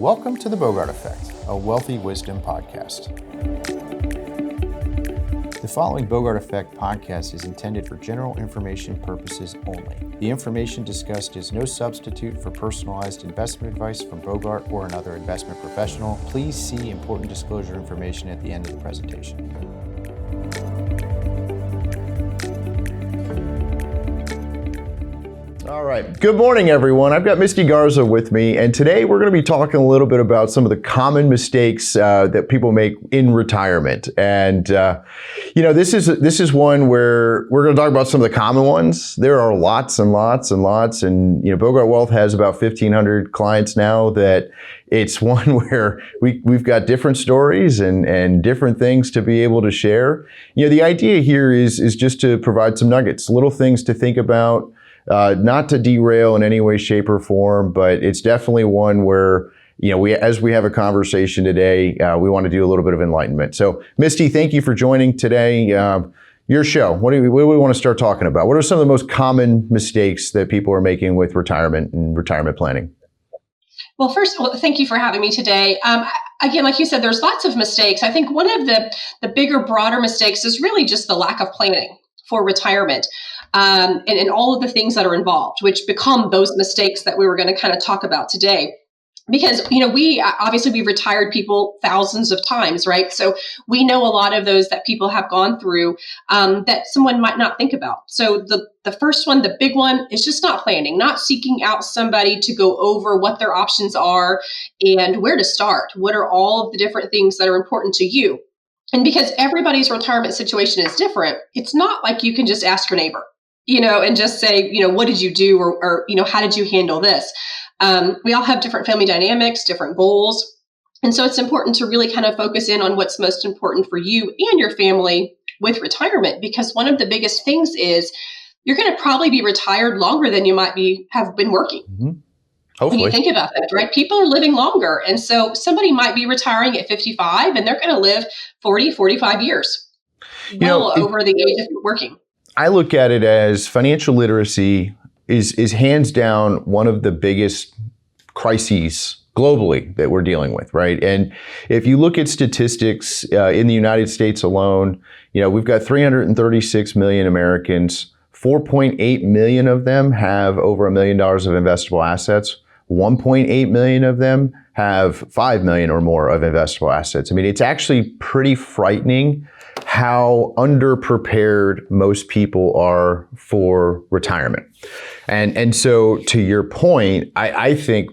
Welcome to the BOGART Effect, a wealthy wisdom podcast. The following BOGART Effect podcast is intended for general information purposes only. The information discussed is no substitute for personalized investment advice from BOGART or another investment professional. Please see important disclosure information at the end of the presentation. All right. Good morning, everyone. I've got Misty Garza with me, and today we're going to be talking a little bit about some of the common mistakes that people make in retirement. And this is one where we're going to talk about some of the common ones. There are lots and lots and lots, and BOGART Wealth has about 1,500 clients now. That it's one where we've got different stories and different things to be able to share. The idea here is just to provide some nuggets, little things to think about. Not to derail in any way, shape, or form, but it's definitely one where, as we have a conversation today, we want to do a little bit of enlightenment. So, Misty, thank you for joining today. Your show. What do we want to start talking about? What are some of the most common mistakes that people are making with retirement and retirement planning? Well, first of all, thank you for having me today. Again, like you said, there's lots of mistakes. I think one of the bigger, broader mistakes is really just the lack of planning for retirement. And all of the things that are involved, which become those mistakes that we were going to kind of talk about today. Because, we've retired people thousands of times, right? So we know a lot of those that people have gone through that someone might not think about. So the first one, the big one, is just not planning, not seeking out somebody to go over what their options are and where to start. What are all of the different things that are important to you? And because everybody's retirement situation is different, it's not like you can just ask your neighbor, and just say, what did you do? Or how did you handle this? We all have different family dynamics, different goals. And so it's important to really kind of focus in on what's most important for you and your family with retirement, because one of the biggest things is you're going to probably be retired longer than you might have been working. Mm-hmm. Hopefully. When you think about that, right? People are living longer. And so somebody might be retiring at 55 and they're going to live 40, 45 years, over the age of working. I look at it as financial literacy is hands down one of the biggest crises globally that we're dealing with, right? And if you look at statistics in the United States alone, we've got 336 million Americans. 4.8 million of them have over $1 million of investable assets. 1.8 million of them have 5 million or more of investable assets. I mean, it's actually pretty frightening how underprepared most people are for retirement. And so to your point, I think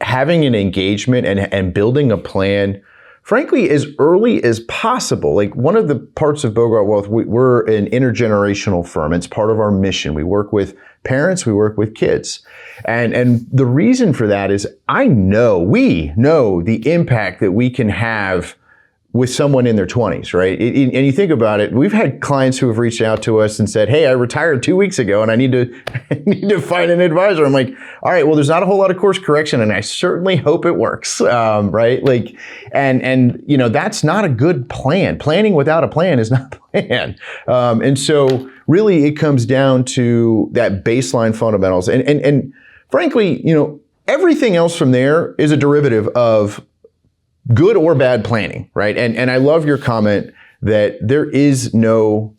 having an engagement and building a plan, frankly, as early as possible. Like one of the parts of BOGART Wealth, we're an intergenerational firm. It's part of our mission. We work with parents, we work with kids. And the reason for that is we know the impact that we can have with someone in their 20s, right? And you think about it, we've had clients who have reached out to us and said, hey, I retired 2 weeks ago and I need to find an advisor. I'm like, all right, well, there's not a whole lot of course correction and I certainly hope it works, right? Like, and that's not a good plan. Planning without a plan is not a plan. And so really it comes down to that baseline fundamentals. And frankly, everything else from there is a derivative of good or bad planning, right? And I love your comment that there is no,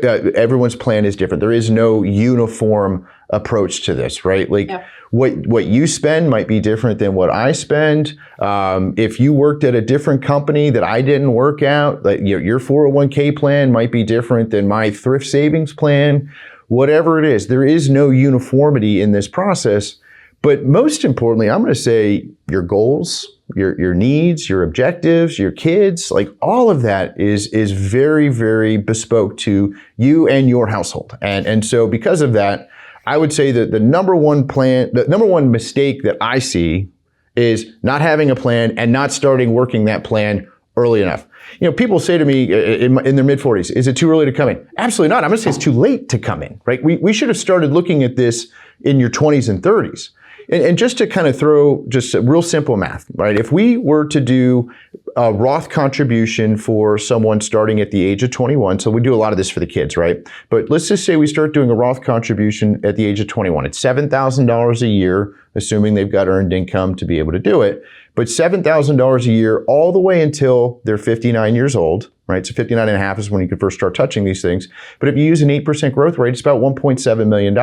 everyone's plan is different. There is no uniform approach to this, right? Like what you spend might be different than what I spend. If you worked at a different company that I didn't work out, like your 401k plan might be different than my thrift savings plan, whatever it is. There is no uniformity in this process. But most importantly, I'm going to say your goals, your needs, your objectives, your kids, like all of that is very, very bespoke to you and your household. And so because of that, I would say that the number one mistake that I see is not having a plan and not starting working that plan early enough. People say to me in their mid-40s, is it too early to come in? Absolutely not. I'm going to say it's too late to come in, right? We should have started looking at this in your 20s and 30s. And just to kind of throw just a real simple math, right? If we were to do a Roth contribution for someone starting at the age of 21. So we do a lot of this for the kids, right? But let's just say we start doing a Roth contribution at the age of 21. It's $7,000 a year, assuming they've got earned income to be able to do it. But $7,000 a year all the way until they're 59 years old, right? So 59 and a half is when you can first start touching these things. But if you use an 8% growth rate, it's about $1.7 million.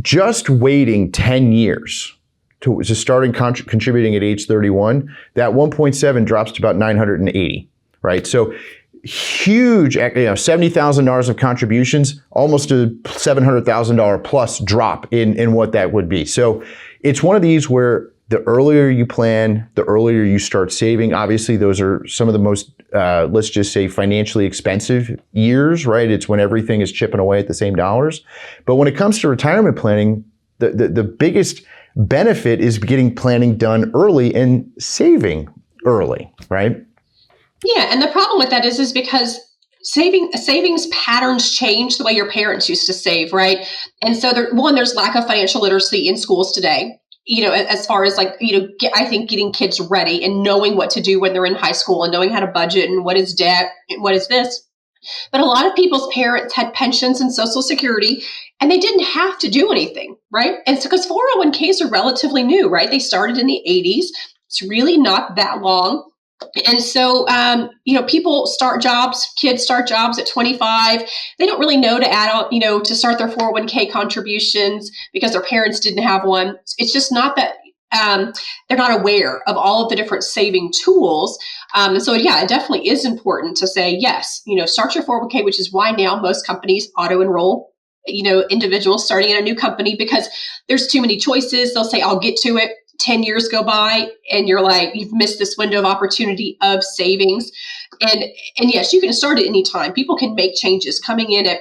Just waiting 10 years to starting contributing at age 31, that 1.7 drops to about 980, right? So huge, $70,000 of contributions, almost a $700,000 plus drop in what that would be. So it's one of these where the earlier you plan, the earlier you start saving. Obviously, those are some of the most, let's just say, financially expensive years, right? It's when everything is chipping away at the same dollars. But when it comes to retirement planning, the biggest benefit is getting planning done early and saving early, right? Yeah, and the problem with that is because savings patterns change the way your parents used to save, right? And so there's lack of financial literacy in schools today. As far as I think getting kids ready and knowing what to do when they're in high school and knowing how to budget and what is debt and what is this. But a lot of people's parents had pensions and Social Security, and they didn't have to do anything, right? And so because 401ks are relatively new, right? They started in the 80s. It's really not that long. And so, people start jobs, kids start jobs at 25. They don't really know to add on, to start their 401k contributions because their parents didn't have one. It's just not that they're not aware of all of the different saving tools. And so, yeah, it definitely is important to say, yes, start your 401k, which is why now most companies auto-enroll, individuals starting in a new company because there's too many choices. They'll say, I'll get to it. 10 years go by and you're like, you've missed this window of opportunity of savings. And yes, you can start at any time. People can make changes coming in at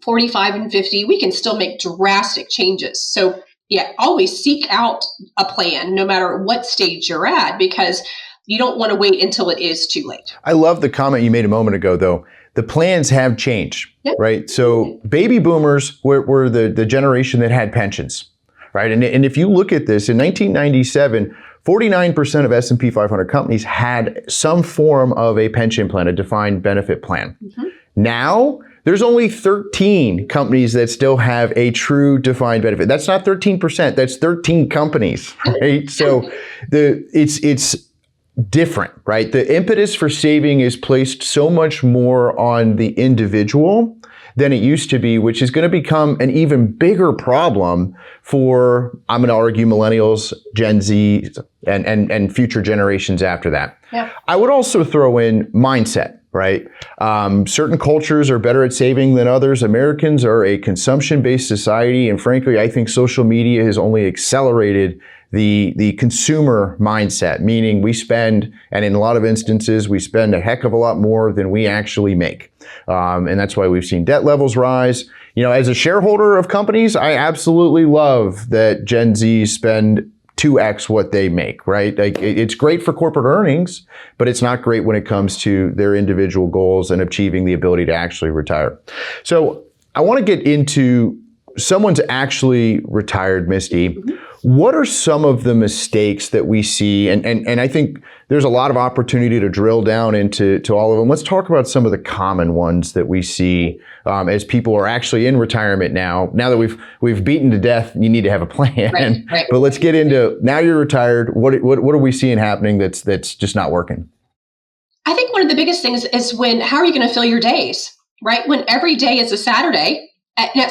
45 and 50. We can still make drastic changes. So yeah, always seek out a plan no matter what stage you're at, because you don't want to wait until it is too late. I love the comment you made a moment ago, though. The plans have changed, right? So baby boomers were the generation that had pensions. Right, and if you look at this, in 1997, 49% of S&P 500 companies had some form of a pension plan, a defined benefit plan. Mm-hmm. Now, there's only 13 companies that still have a true defined benefit. That's not 13%, that's 13 companies, right? So it's different, right? The impetus for saving is placed so much more on the individual than it used to be, which is going to become an even bigger problem for, I'm going to argue, millennials, Gen Z, and future generations after that. Yeah. I would also throw in mindset, right? Certain cultures are better at saving than others. Americans are a consumption-based society, and frankly, I think social media has only accelerated the consumer mindset, meaning we spend, and in a lot of instances, we spend a heck of a lot more than we actually make. And that's why we've seen debt levels rise. As a shareholder of companies, I absolutely love that Gen Z spend 2x what they make, right? Like, it's great for corporate earnings, but it's not great when it comes to their individual goals and achieving the ability to actually retire. So I want to get into someone's actually retired, Misty. Mm-hmm. What are some of the mistakes that we see? And I think there's a lot of opportunity to drill down into all of them. Let's talk about some of the common ones that we see as people are actually in retirement now. Now that we've beaten to death, you need to have a plan. Right. But let's get into, now you're retired. What are we seeing happening that's just not working? I think one of the biggest things is how are you going to fill your days, right? When every day is a Saturday.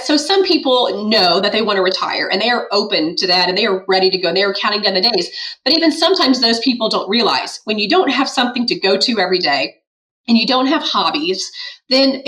So some people know that they want to retire and they are open to that and they are ready to go and they are counting down the days. But even sometimes those people don't realize when you don't have something to go to every day and you don't have hobbies, then,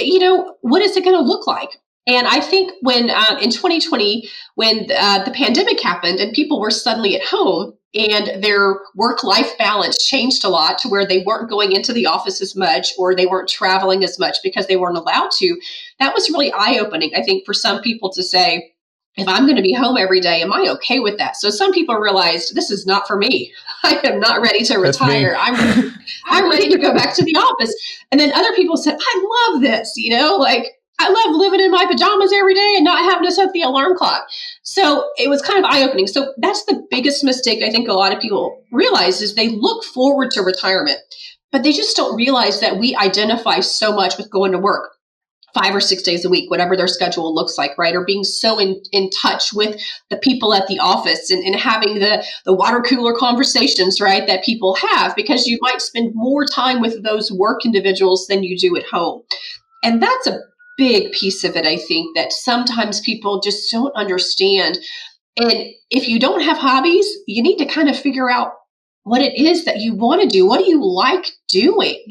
what is it going to look like? And I think when in 2020, when the pandemic happened and people were suddenly at home and their work-life balance changed a lot to where they weren't going into the office as much or they weren't traveling as much because they weren't allowed to, that was really eye-opening, I think, for some people to say, if I'm going to be home every day, am I okay with that? So some people realized this is not for me. I am not ready to retire. I'm ready to go back to the office. And then other people said, I love this, I love living in my pajamas every day and not having to set the alarm clock. So it was kind of eye-opening. So that's the biggest mistake I think a lot of people realize is they look forward to retirement, but they just don't realize that we identify so much with going to work 5 or 6 days a week, whatever their schedule looks like, right? Or being so in touch with the people at the office and having the water cooler conversations, right, that people have, because you might spend more time with those work individuals than you do at home. And that's a big piece of it, I think, that sometimes people just don't understand. And if you don't have hobbies, you need to kind of figure out what it is that you want to do. What do you like doing,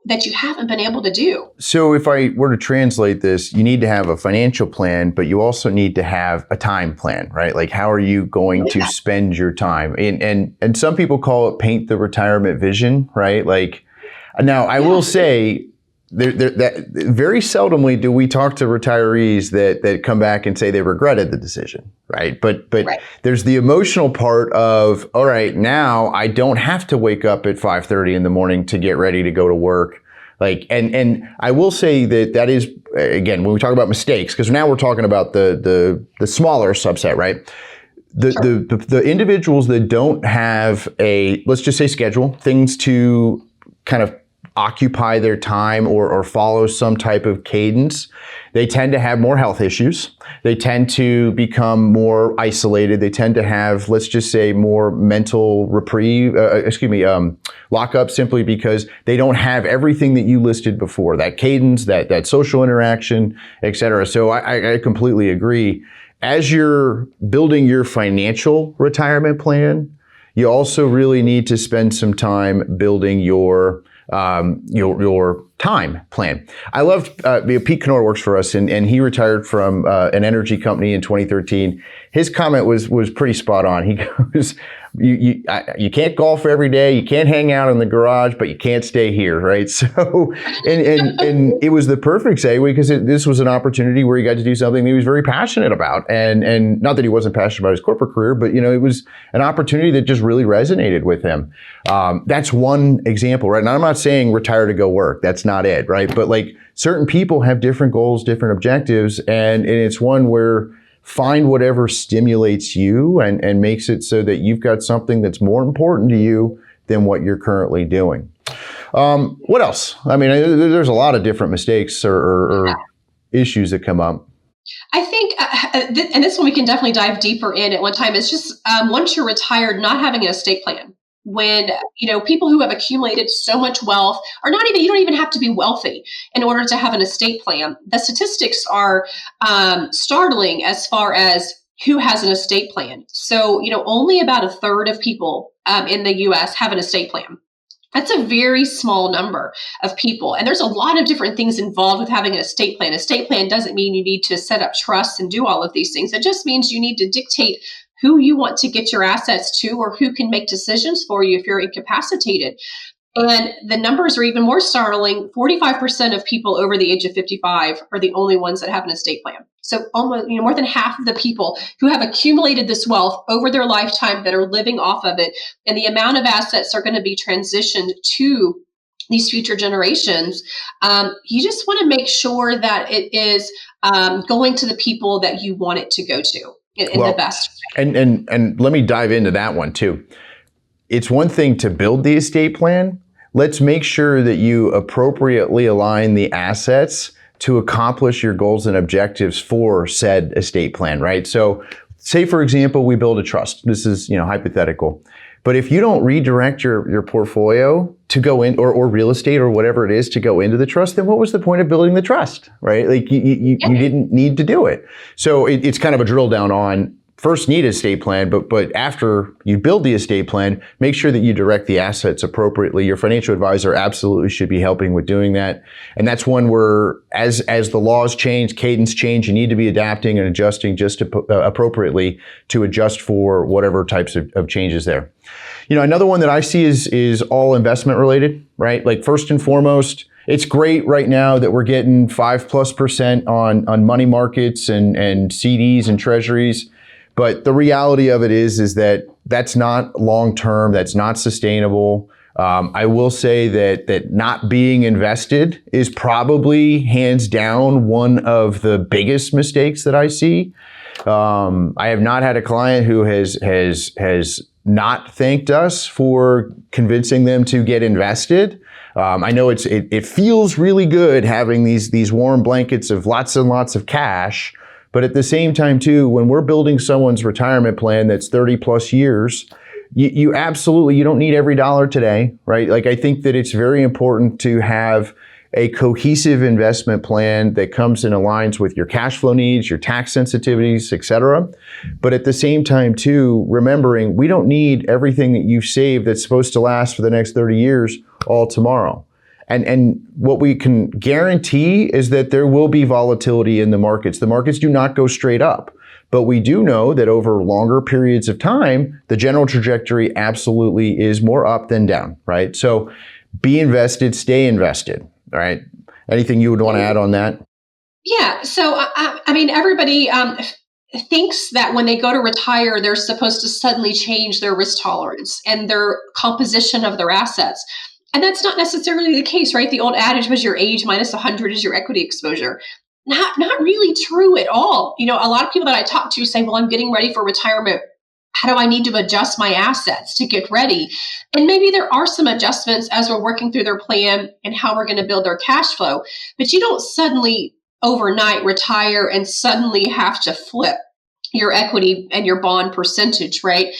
that you haven't been able to do? So if I were to translate this, you need to have a financial plan, but you also need to have a time plan, right? Like, how are you going to spend your time? And some people call it paint the retirement vision, right? Like, now I will say, that very seldomly do we talk to retirees that come back and say they regretted the decision, right? But right. There's the emotional part of, all right, now I don't have to wake up at 5:30 in the morning to get ready to go to work. Like, and I will say that is, again, when we talk about mistakes, because now we're talking about the smaller subset, right? The individuals that don't have let's just say schedule, things to kind of occupy their time or follow some type of cadence, they tend to have more health issues. They tend to become more isolated. They tend to have, let's just say, more mental lockup, simply because they don't have everything that you listed before, that cadence, that social interaction, et cetera. So I completely agree. As you're building your financial retirement plan, you also really need to spend some time building your time plan. I loved, Pete Knorr works for us, and he retired from an energy company in 2013. His comment was pretty spot on. He goes, you can't golf every day, you can't hang out in the garage, but you can't stay here, right? So, and it was the perfect segue, because this was an opportunity where he got to do something that he was very passionate about, and not that he wasn't passionate about his corporate career, but it was an opportunity that just really resonated with him. That's one example, right? And I'm not saying retire to go work. That's not it, right? But like, certain people have different goals, different objectives, and it's one where find whatever stimulates you and makes it so that you've got something that's more important to you than what you're currently doing. What else? I mean, there's a lot of different mistakes or issues that come up. I think, and this one we can definitely dive deeper in at one time, is just once you're retired, not having an estate plan. When, people who have accumulated so much wealth, or you don't even have to be wealthy in order to have an estate plan. The statistics are startling as far as who has an estate plan. So, only about a third of people in the US have an estate plan. That's a very small number of people. And there's a lot of different things involved with having an estate plan. Estate plan doesn't mean you need to set up trusts and do all of these things. It just means you need to dictate who you want to get your assets to, or who can make decisions for you if you're incapacitated. And the numbers are even more startling. 45% of people over the age of 55 are the only ones that have an estate plan. So almost, more than half of the people who have accumulated this wealth over their lifetime that are living off of it, and the amount of assets are going to be transitioned to these future generations. You just want to make sure that it is going to the people that you want it to go to in the best way. And let me dive into that one too. It's one thing to build the estate plan. Let's make sure that you appropriately align the assets to accomplish your goals and objectives for said estate plan, right? So say, for example, we build a trust. This is, hypothetical. But if you don't redirect your portfolio to go in, or real estate or whatever it is to go into the trust, then what was the point of building the trust, right? Like you didn't need to do it. So it's kind of a drill down on first need an estate plan, but after you build the estate plan, make sure that you direct the assets appropriately. Your financial advisor absolutely should be helping with doing that. And that's one where as the laws change, cadence change, you need to be adapting and adjusting just appropriately to adjust for whatever types of changes there. Another one that I see is all investment related, right? Like, first and foremost, it's great right now that we're getting 5+% on money markets and CDs and treasuries. But the reality of it is that that's not long-term, that's not sustainable. I will say that not being invested is probably hands down one of the biggest mistakes that I see. I have not had a client who has not thanked us for convincing them to get invested. I know it feels really good having these warm blankets of lots and lots of cash, but at the same time too, when we're building someone's retirement plan that's 30 plus years, you absolutely, you don't need every dollar today, right? Like, I think that it's very important to have a cohesive investment plan that comes and aligns with your cash flow needs, your tax sensitivities, et cetera. But at the same time too, remembering we don't need everything that you've saved that's supposed to last for the next 30 years all tomorrow. And what we can guarantee is that there will be volatility in the markets. The markets do not go straight up. But we do know that over longer periods of time, the general trajectory absolutely is more up than down, right? So be invested, stay invested, all right? Anything you would want to add on that? Yeah. So, I mean, everybody thinks that when they go to retire, they're supposed to suddenly change their risk tolerance and their composition of their assets. And that's not necessarily the case, right? The old adage was your age minus 100 is your equity exposure. Not really true at all. You know, a lot of people that I talk to say, well, I'm getting ready for retirement. How do I need to adjust my assets to get ready? And maybe there are some adjustments as we're working through their plan and how we're going to build their cash flow. But you don't suddenly overnight retire and suddenly have to flip your equity and your bond percentage, right?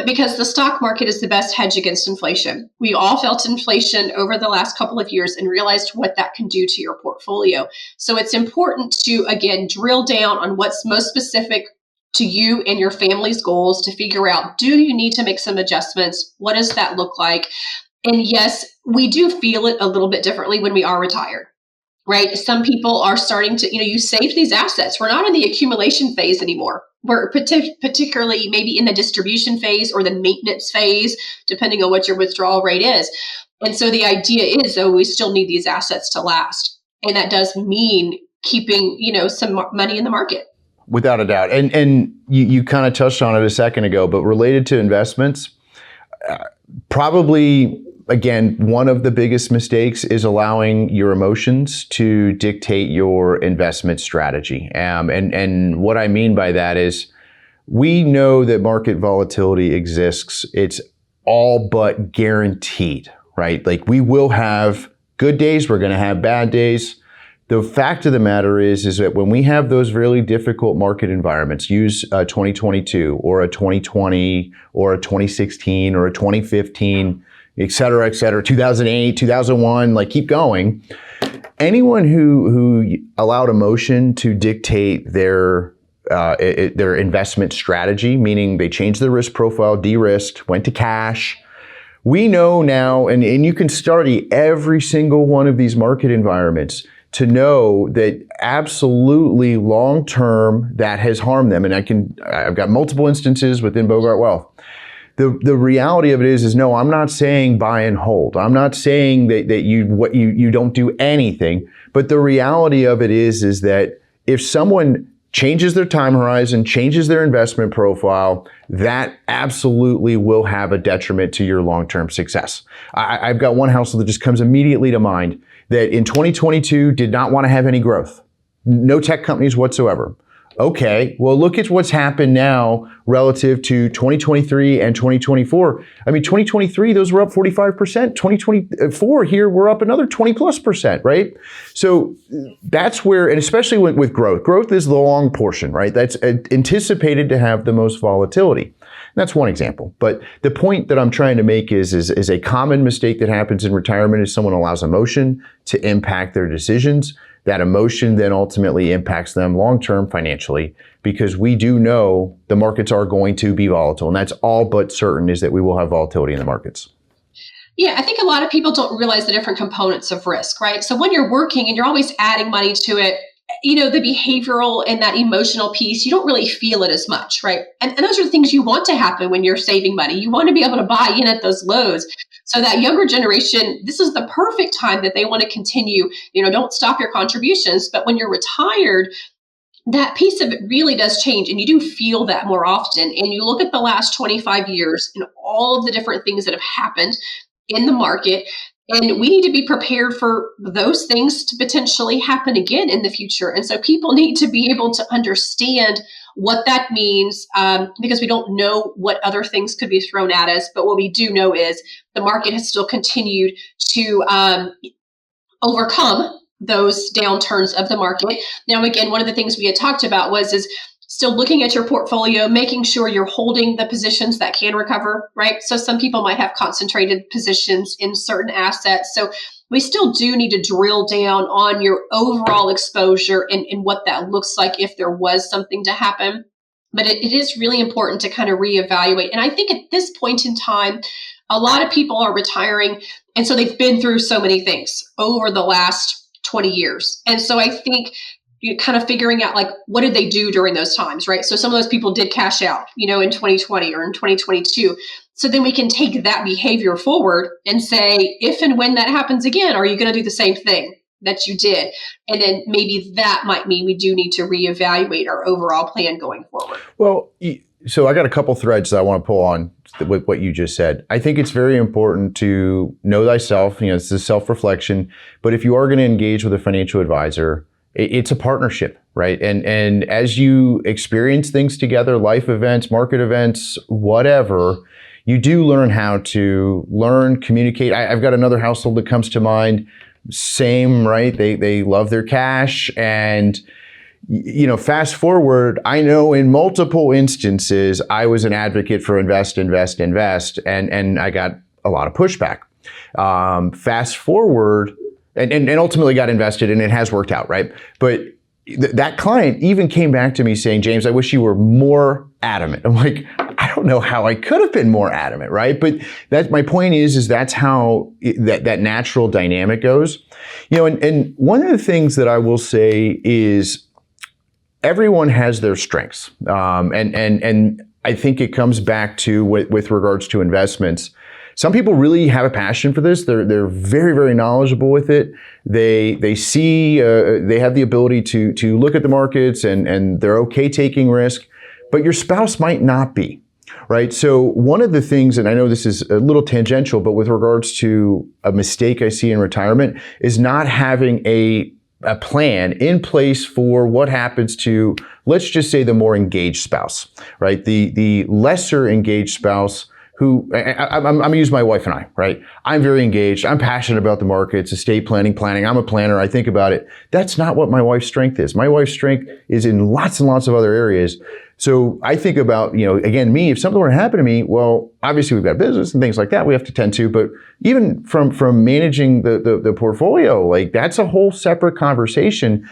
Because the stock market is the best hedge against inflation. We all felt inflation over the last couple of years and realized what that can do to your portfolio. So it's important to, again, drill down on what's most specific to you and your family's goals to figure out, do you need to make some adjustments? What does that look like? And yes, we do feel it a little bit differently when we are retired. Right? Some people are starting to, you save these assets. We're not in the accumulation phase anymore. We're particularly maybe in the distribution phase or the maintenance phase, depending on what your withdrawal rate is. And so the idea is, though, we still need these assets to last. And that does mean keeping, some money in the market. Without a doubt. And you kind of touched on it a second ago, but related to investments, probably, again, one of the biggest mistakes is allowing your emotions to dictate your investment strategy. And what I mean by that is we know that market volatility exists. It's all but guaranteed, right? Like, we will have good days. We're going to have bad days. The fact of the matter is that when we have those really difficult market environments, use 2022 or a 2020 or a 2016 or a 2015, et cetera, 2008, 2001, like, keep going. Anyone who allowed emotion to dictate their investment strategy, meaning they changed their risk profile, de-risked, went to cash. We know now, and you can study every single one of these market environments to know that absolutely long-term that has harmed them. And I've got multiple instances within Bogart Wealth. The reality of it is no, I'm not saying buy and hold. I'm not saying that you don't do anything. But the reality of it is that if someone changes their time horizon, changes their investment profile, that absolutely will have a detriment to your long-term success. I've got one household that just comes immediately to mind that in 2022 did not want to have any growth. No tech companies whatsoever. Okay, well, look at what's happened now relative to 2023 and 2024. I mean, 2023, those were up 45%. 2024 here, we're up another 20+%, right? So that's where, and especially with growth is the long portion, right? That's anticipated to have the most volatility. That's one example. But the point that I'm trying to make is a common mistake that happens in retirement is someone allows emotion to impact their decisions. That emotion then ultimately impacts them long-term financially, because we do know the markets are going to be volatile. And that's all but certain, is that we will have volatility in the markets. Yeah, I think a lot of people don't realize the different components of risk, right? So when you're working and you're always adding money to it, the behavioral and that emotional piece, you don't really feel it as much, right? And those are the things you want to happen when you're saving money. You want to be able to buy in at those lows. So that younger generation, this is the perfect time that they want to continue, don't stop your contributions. But when you're retired, that piece of it really does change. And you do feel that more often. And you look at the last 25 years and all of the different things that have happened in the market. And we need to be prepared for those things to potentially happen again in the future. And so people need to be able to understand what that means, because we don't know what other things could be thrown at us. But what we do know is the market has still continued to overcome those downturns of the market. Now, again, one of the things we had talked about is still looking at your portfolio, making sure you're holding the positions that can recover, right? So some people might have concentrated positions in certain assets. So we still do need to drill down on your overall exposure and what that looks like if there was something to happen. But it is really important to kind of reevaluate. And I think at this point in time, a lot of people are retiring. And so they've been through so many things over the last 20 years. And so I think you're kind of figuring out, like, what did they do during those times, right? So some of those people did cash out, in 2020 or in 2022. So then we can take that behavior forward and say, if and when that happens again, are you going to do the same thing that you did? And then maybe that might mean we do need to reevaluate our overall plan going forward. Well, so I got a couple threads that I want to pull on with what you just said. I think it's very important to know thyself. It's a self-reflection. But if you are going to engage with a financial advisor, it's a partnership, right? And as you experience things together, life events, market events, whatever, you do learn how to communicate. I've got another household that comes to mind. Same, right? They love their cash. And, fast forward, I know in multiple instances, I was an advocate for invest, and I got a lot of pushback. Fast forward, and ultimately got invested, and it has worked out, right? But that client even came back to me saying, James, I wish you were more adamant. I'm like, I don't know how I could have been more adamant, right? But my point is that's how that natural dynamic goes. And one of the things that I will say is everyone has their strengths. And I think it comes back to with regards to investments. Some people really have a passion for this. They're very, very knowledgeable with it. They see, they have the ability to look at the markets and they're okay taking risk, but your spouse might not be, right? So one of the things, and I know this is a little tangential, but with regards to a mistake I see in retirement is not having a plan in place for what happens to, let's just say, the more engaged spouse, right? The lesser engaged spouse who, I'm going to use my wife and I, right? I'm very engaged. I'm passionate about the markets, estate planning. I'm a planner. I think about it. That's not what my wife's strength is. My wife's strength is in lots and lots of other areas. So I think about, again, me, if something were to happen to me, well, obviously we've got business and things like that we have to tend to, but even from managing the portfolio, like that's a whole separate conversation.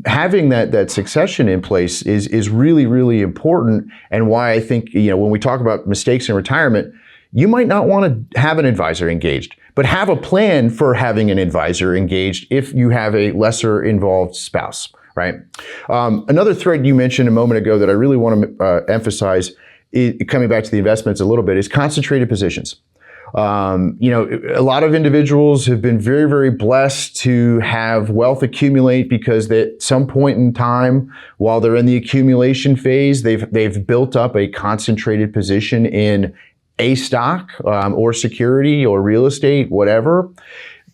Having that succession in place is really, really important, and why I think, when we talk about mistakes in retirement, you might not want to have an advisor engaged, but have a plan for having an advisor engaged if you have a lesser involved spouse, right? Another thread you mentioned a moment ago that I really want to emphasize, coming back to the investments a little bit, is concentrated positions. A lot of individuals have been very, very blessed to have wealth accumulate because at some point in time, while they're in the accumulation phase, they've built up a concentrated position in a stock or security or real estate, whatever.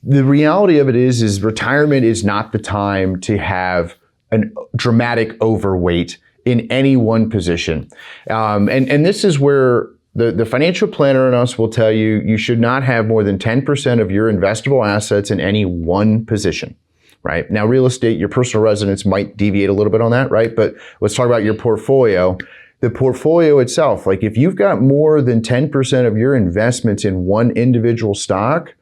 The reality of it is retirement is not the time to have a dramatic overweight in any one position. And this is where the financial planner in us will tell you, you should not have more than 10% of your investable assets in any one position, right? Now, real estate, your personal residence might deviate a little bit on that, right? But let's talk about your portfolio. The portfolio itself, like if you've got more than 10% of your investments in one individual stock,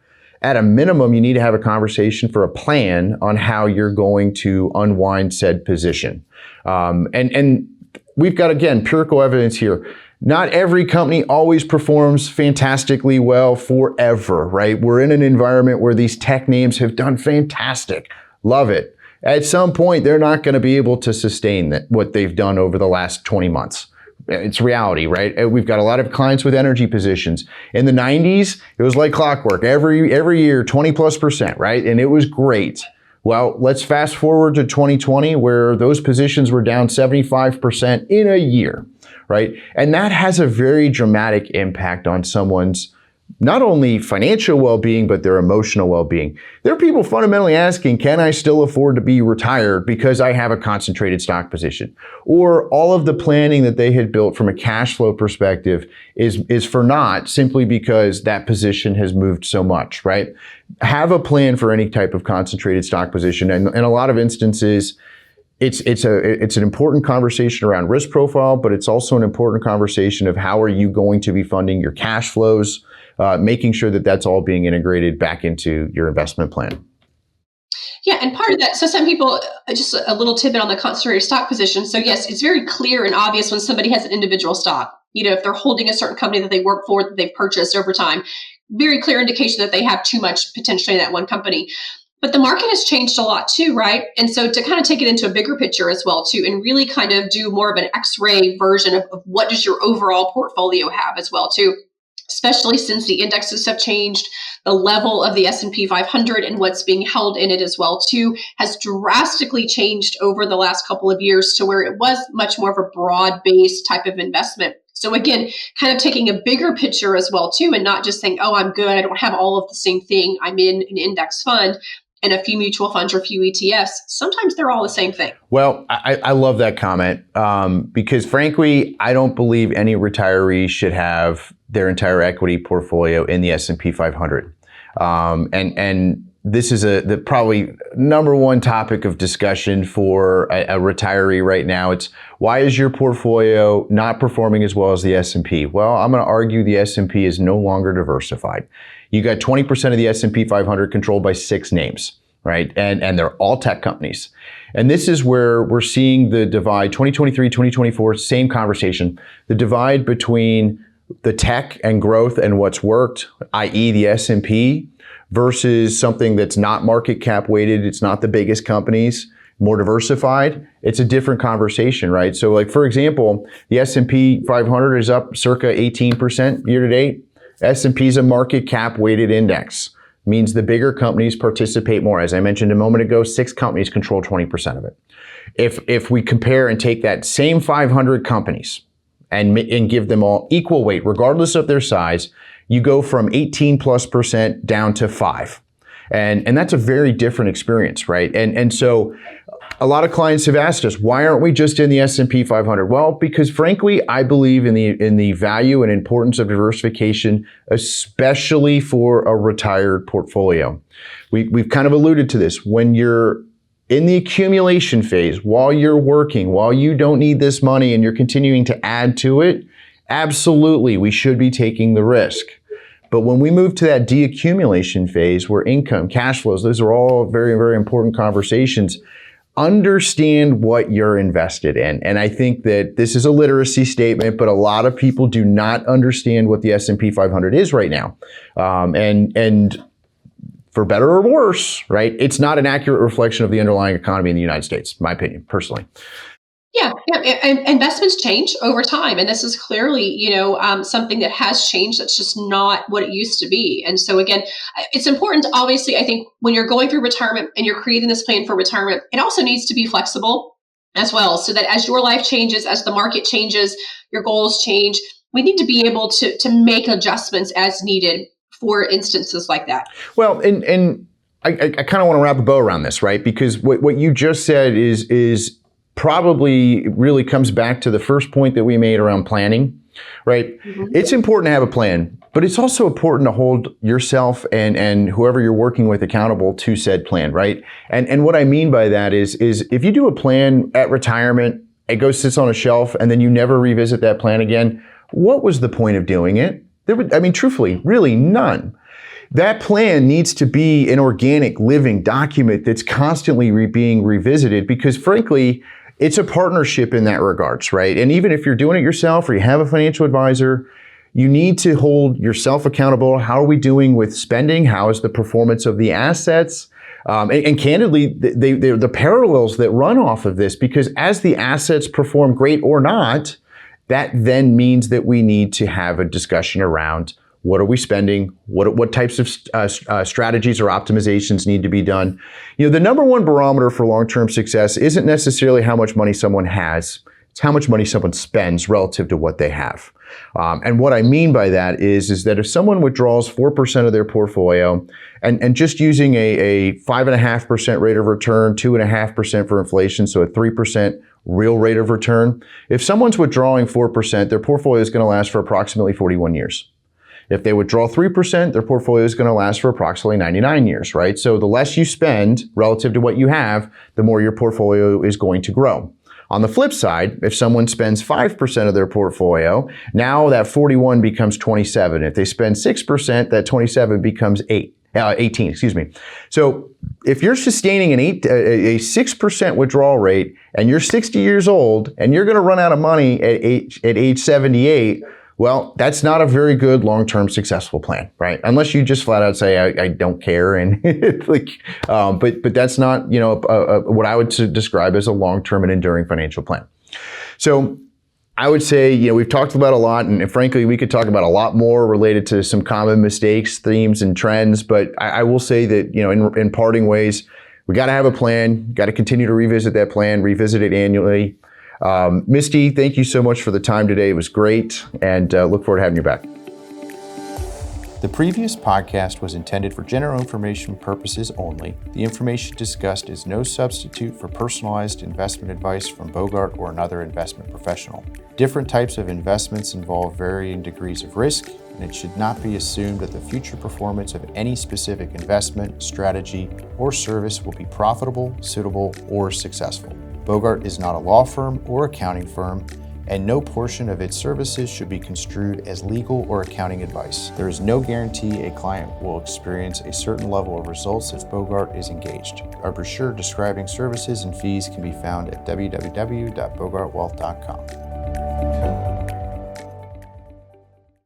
at a minimum, you need to have a conversation for a plan on how you're going to unwind said position. And we've got, again, empirical evidence here. Not every company always performs fantastically well forever, right? We're in an environment where these tech names have done fantastic. Love it. At some point, they're not going to be able to sustain what they've done over the last 20 months. It's reality, right? We've got a lot of clients with energy positions. In the 90s, it was like clockwork. Every year, 20+%, right? And it was great. Well, let's fast forward to 2020, where those positions were down 75% in a year, right? And that has a very dramatic impact on someone's not only financial well-being, but their emotional well-being. There are people fundamentally asking, can I still afford to be retired because I have a concentrated stock position? Or all of the planning that they had built from a cash flow perspective is for naught simply because that position has moved so much, right? Have a plan for any type of concentrated stock position. And in a lot of instances, it's an important conversation around risk profile, but it's also an important conversation of how are you going to be funding your cash flows, making sure that that's all being integrated back into your investment plan. Yeah, and part of that, so some people, just a little tidbit on the concentrated stock position. So yes, it's very clear and obvious when somebody has an individual stock. If they're holding a certain company that they work for, that they've purchased over time, very clear indication that they have too much potentially in that one company. But the market has changed a lot too, right? And so to kind of take it into a bigger picture as well too, and really kind of do more of an X-ray version of what does your overall portfolio have as well too, especially since the indexes have changed, the level of the S&P 500 and what's being held in it as well too has drastically changed over the last couple of years to where it was much more of a broad-based type of investment. So again, kind of taking a bigger picture as well too, and not just saying, oh, I'm good, I don't have all of the same thing, I'm in an index fund and a few mutual funds or a few ETFs. Sometimes they're all the same thing. Well, I love that comment because frankly, I don't believe any retiree should have their entire equity portfolio in the S&P 500. And this is the probably number one topic of discussion for a retiree right now. It's why is your portfolio not performing as well as the S&P? Well, I'm going to argue the S&P is no longer diversified. You got 20% of the S&P 500 controlled by 6 names, right? And they're all tech companies. And this is where we're seeing the divide, 2023, 2024, same conversation, the divide between the tech and growth and what's worked, i.e. the S&P, versus something that's not market cap weighted, it's not the biggest companies, more diversified, it's a different conversation, right? So like, for example, the S&P 500 is up circa 18% year to date. S&P is a market cap weighted index, means the bigger companies participate more. As I mentioned a moment ago, 6 companies control 20% of it. If we compare and take that same 500 companies and give them all equal weight, regardless of their size, you go from 18+% down to 5. And that's a very different experience, right? And so a lot of clients have asked us, why aren't we just in the S&P 500? Well, because frankly, I believe in the value and importance of diversification, especially for a retired portfolio. We've kind of alluded to this. When you're in the accumulation phase, while you're working, while you don't need this money and you're continuing to add to it, absolutely, we should be taking the risk. But when we move to that deaccumulation phase where income, cash flows, those are all very, very important conversations. Understand what you're invested in. And I think that this is a literacy statement, but a lot of people do not understand what the S&P 500 is right now. And for better or worse, right, it's not an accurate reflection of the underlying economy in the United States, in my opinion, personally. Yeah, and investments change over time, and this is clearly, something that has changed. That's just not what it used to be. And so, again, it's important. Obviously, I think when you're going through retirement and you're creating this plan for retirement, it also needs to be flexible as well, so that as your life changes, as the market changes, your goals change. We need to be able to make adjustments as needed for instances like that. Well, and I kind of want to wrap a bow around this, right? Because what you just said is probably really comes back to the first point that we made around planning, right? Mm-hmm. It's important to have a plan, but it's also important to hold yourself and whoever you're working with accountable to said plan, right? And what I mean by that is if you do a plan at retirement, it goes sits on a shelf and then you never revisit that plan again, what was the point of doing it? Truthfully, really none. That plan needs to be an organic, living document that's constantly being revisited because frankly, it's a partnership in that regards, right? And even if you're doing it yourself or you have a financial advisor, you need to hold yourself accountable. How are we doing with spending? How is the performance of the assets? And candidly, the parallels that run off of this, because as the assets perform great or not, that then means that we need to have a discussion around what are we spending? What types of strategies or optimizations need to be done? The number one barometer for long-term success isn't necessarily how much money someone has. It's how much money someone spends relative to what they have. And what I mean by that is that if someone withdraws 4% of their portfolio and just using a 5.5% rate of return, 2.5% for inflation, so a 3% real rate of return, if someone's withdrawing 4%, their portfolio is going to last for approximately 41 years. If they withdraw 3%, their portfolio is going to last for approximately 99 years, right? So the less you spend relative to what you have, the more your portfolio is going to grow. On the flip side, if someone spends 5% of their portfolio, now that 41 becomes 27. If they spend 6%, that 27 becomes 18, excuse me. So if you're sustaining a 6% withdrawal rate and you're 60 years old and you're going to run out of money at age 78, well, that's not a very good long-term successful plan, right? Unless you just flat out say, I don't care. And but that's not, what I would describe as a long-term and enduring financial plan. So I would say, we've talked about a lot, and frankly, we could talk about a lot more related to some common mistakes, themes, and trends. But I will say that, in parting ways, we got to have a plan, got to continue to revisit that plan, revisit it annually. Misty, thank you so much for the time today. It was great, and look forward to having you back. The previous podcast was intended for general information purposes only. The information discussed is no substitute for personalized investment advice from Bogart or another investment professional. Different types of investments involve varying degrees of risk, and it should not be assumed that the future performance of any specific investment, strategy, or service will be profitable, suitable, or successful. Bogart is not a law firm or accounting firm, and no portion of its services should be construed as legal or accounting advice. There is no guarantee a client will experience a certain level of results if Bogart is engaged. Our brochure describing services and fees can be found at www.bogartwealth.com.